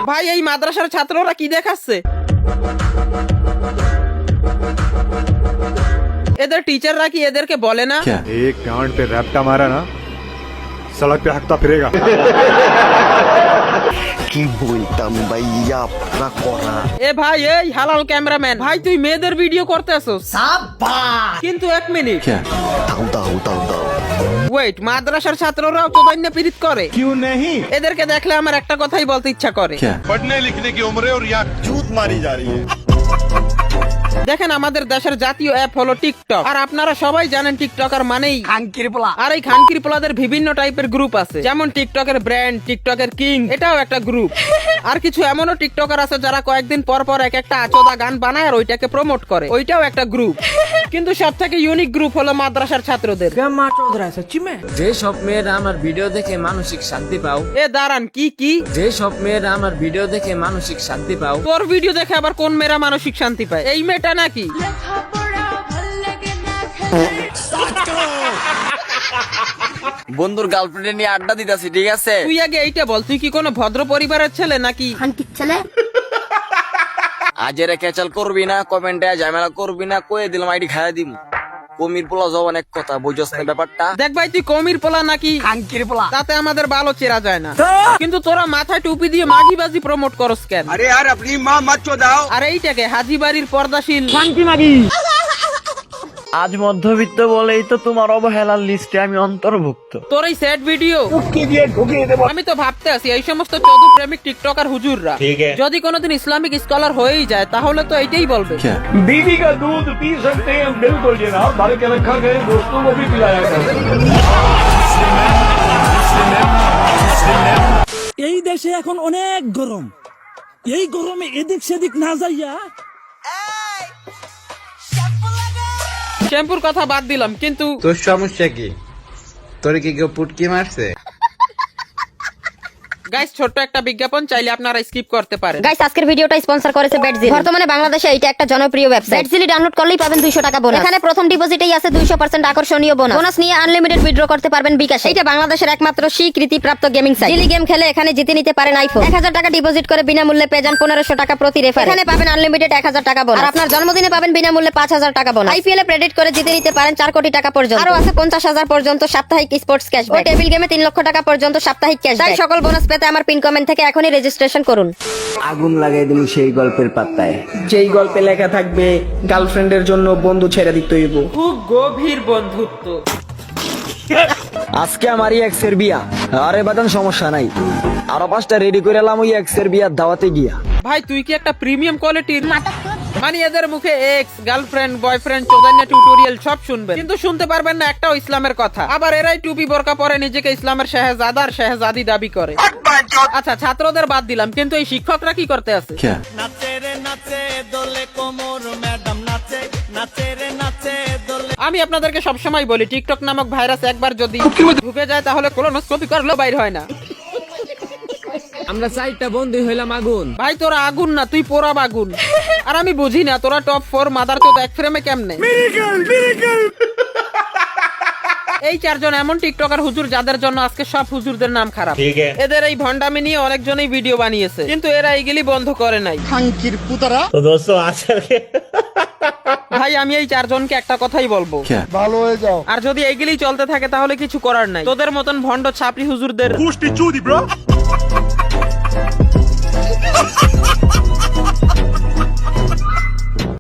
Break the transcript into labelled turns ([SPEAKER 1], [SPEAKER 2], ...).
[SPEAKER 1] ভাই এই মাদ্রাসার ছাত্ররা কি দেখাচ্ছে? এদের টিচাররা কি এদেরকে বলে না
[SPEAKER 2] एक गांड पे रैप्टा मारा ना सड़क पे हकता फिरेगा।
[SPEAKER 3] কি বলতাম ভাইয়া আপনারা করা।
[SPEAKER 1] এ ভাই এই হালাল ক্যামেরাম্যান ভাই, তুই মেয়েদের ভিডিও করতেছস কিন্তু 1 মিনিট
[SPEAKER 3] দাও দাও দাও দাও।
[SPEAKER 1] ওয়েট, মাদ্রাসার ছাত্ররাও তো দৈন্য পীড়িত করে? क्यों नहीं? এদেরকে দেখলে আমার একটা কথাই বলতে ইচ্ছা করে,
[SPEAKER 4] पढ़ने लिखने की उम्र है और यहाँ चूत मारी जा रही है।
[SPEAKER 1] দেখেন আমাদের দেশের জাতীয় অ্যাপ হলো টিকটক, আর আপনারা সবাই জানেন টিকটকার মানেই খানকির পোলা। আর এই খানকির পোলাদের বিভিন্ন টাইপের গ্রুপ আছে, যেমন টিকটকের ব্র্যান্ড, টিকটকের কিং, এটাও একটা গ্রুপ। আর কিছু এমনও টিকটকার আছে যারা কয়েকদিন পর পর এক একটা আচোদা গান বানায় আর ওইটাকে প্রমোট করে, ওইটাও একটা গ্রুপ। কিন্তু সব থেকে ইউনিক গ্রুপ হলো মাদ্রাসার ছাত্রদের।
[SPEAKER 5] যে সব মেয়েরা আমার ভিডিও দেখে মানসিক শান্তি পাও,
[SPEAKER 1] এ দাঁড়ান, কি
[SPEAKER 5] যে সব মেয়েরা আমার ভিডিও দেখে মানসিক শান্তি পাও।
[SPEAKER 1] তোর ভিডিও দেখে আবার কোন মেয়েরা মানসিক শান্তি পায়? এই মেয়েটা নাকি?
[SPEAKER 5] বন্ধুর গার্লফ্রেন্ড নিয়ে আড্ডা দিতেছি, ঠিক আছে?
[SPEAKER 1] তুই আগে এইটা বল, তুই কি কোনো ভদ্র পরিবারের ছেলে নাকি?
[SPEAKER 5] আজ এরা ক্যাচাল করবি না, কমেন্টে ঝামেলা করবি না, কয়ে দিলাম আইডি খাইয়া দিম। কমির পোলা যাও অনেক কথা, বুঝছ না ব্যাপারটা?
[SPEAKER 1] দেখ ভাই, তুই কমির পোলা নাকি খানকির পোলা তাতে আমাদের ভালো চেরা যায় না, কিন্তু তোরা মাথায় টুপি দিয়ে মাগিবাজি প্রমোট করস কেন?
[SPEAKER 4] अरे यार अपनी माँ मत चौदाओ।
[SPEAKER 1] আর এইটাকে হাজি বাড়ির পর্দাশীল
[SPEAKER 6] আজ মধ্যবিত্ত বলেই তো তোমার অবহেলার লিস্টে আমি অন্তর্ভুক্ত।
[SPEAKER 1] তোর এই স্যাড ভিডিও আমি তো ভাবতে আছি এই সমস্ত চদু প্রেমিক টিকটকার হুজুররা যদি কোনোদিন ইসলামিক স্কলার হয়েই যায় তাহলে তো এইটাই বলবে,
[SPEAKER 7] बीवी का दूध पी सकते हैं बिल्कुल जनाब, भर के रखा गए दोस्तों को भी पिलाया करते।
[SPEAKER 8] এই দেশে এখন অনেক গরম, এই গরমে এদিক সেদিক না যাইয়া
[SPEAKER 1] শ্যাম্পুর কথা বাদ দিলাম, কিন্তু
[SPEAKER 9] তোর সমস্যা কি? তোর কি কেউ পুটকি মারছে?
[SPEAKER 1] গাইস ছোট্ট একটা বিজ্ঞাপন, চাইলে আপনারা স্কিপ করতে পারেন।
[SPEAKER 10] গাইস আজকের ভিডিওটা স্পন্সর করেছে বেটজিলি। বর্তমানে বাংলাদেশে এটা একটা জনপ্রিয় ওয়েবসাইট। বেটজিলি ডাউনলোড করলেই পাবেন 200 টাকা বোনাস। এখানে প্রথম ডিপোজিটেই আছে 200% আকর্ষণীয় বোনাস। বোনাস নিয়ে আনলিমিটেড উইথড্র করতে পারবেন বিকাশে। এটা বাংলাদেশের একমাত্র স্বীকৃতিপ্রাপ্ত গেমিং সাইট। ডেইলি গেম খেলে এখানে জিতে নিতে পারেন আইফোন। 1000 টাকা ডিপোজিট করে বিনামূল্যে পেয়ে যান 1500 টাকা প্রতি রেফারে। এখানে পাবেন আনলিমিটেড 1000 টাকা বোনাস। আর আপনার জন্মদিনে পাবেন বিনামূল্যে 5000 টাকা বোনাস। আইপিএল এ প্রেডিক্ট করে জিতে নিতে পারেন 4 কোটি টাকা পর্যন্ত। আরো আছে 50000 পর্যন্ত সাপ্তাহিক স্পোর্টস ক্যাশব্যাক। টেবিল গেমে 3 লক্ষ টাকা পর্যন্ত সাপ্তাহিক ক্যাশব্যাক। তাই সকল বোনাস পেতে আমার পিন কমেন্ট থেকে এখনই রেজিস্ট্রেশন করুন।
[SPEAKER 6] আগুন লাগাই দিল সেই গল্পের পাতায়,
[SPEAKER 5] যেই গল্পে লেখা থাকবে গার্লফ্রেন্ডের জন্য বন্ধু ছেড়ে দিতে হইব।
[SPEAKER 1] খুব গভীর বন্ধুত্ব।
[SPEAKER 6] আজকে আমার এক্সের বিয়া, আরে বাদান সমস্যা নাই, আরো 5টা রেডি করে এলাম ওই এক্সের বিয়ার দাওয়াতে গিয়া।
[SPEAKER 1] ভাই তুই কি একটা প্রিমিয়াম কোয়ালিটির, মানে এদের মুখে এক্স, গার্লফ্রেন্ড, বয়ফ্রেন্ড, চোদান্য টিউটোরিয়াল সব শুনবেন, কিন্তু শুনতে পারবেন না একটাও ইসলামের কথা। আবার এরাই টুপি বোরকা পরে নিজেকে ইসলামের শাহজাদার শাহজাদি দাবি করে। আচ্ছা ছাত্রদের বাদ দিলাম, কিন্তু এই শিক্ষকরা কি করতে আছে? আমি আপনাদেরকে সবসময় বলি, টিকটক নামক ভাইরাস একবার যদি ঢুকে যায় তাহলে কোলোনোস্কোপি করলেও বাইর হয় না।
[SPEAKER 5] আমরা 4টা বন্ধু হইলাম আগুন।
[SPEAKER 1] ভাই তোরা আগুন না, তুই পোড়াব আগুন। আর আমি বুঝি না তোরা টপ 4 মাদার চোদ এক ফ্রেমে কেমনে? এই 4 জন এমন টিকটকার হুজুর যাদের জন্য আজকে সব হুজুরদের নাম খারাপ। এদের এই ভন্ডামি নিয়ে অনেকজনই ভিডিও বানিয়েছে, কিন্তু এরা এইগুলি বন্ধ করে নাই।
[SPEAKER 7] तो दोस्तों आजकल के
[SPEAKER 1] ভাই আমি এই 4 জনকে একটা কথাই বলবো,
[SPEAKER 4] ভালো হয়ে যাও।
[SPEAKER 1] আর যদি এইগুলি চলতে থাকে তাহলে কিছু করার নাই। তোদের মতন ভন্ড ছাপরি হুজুরদের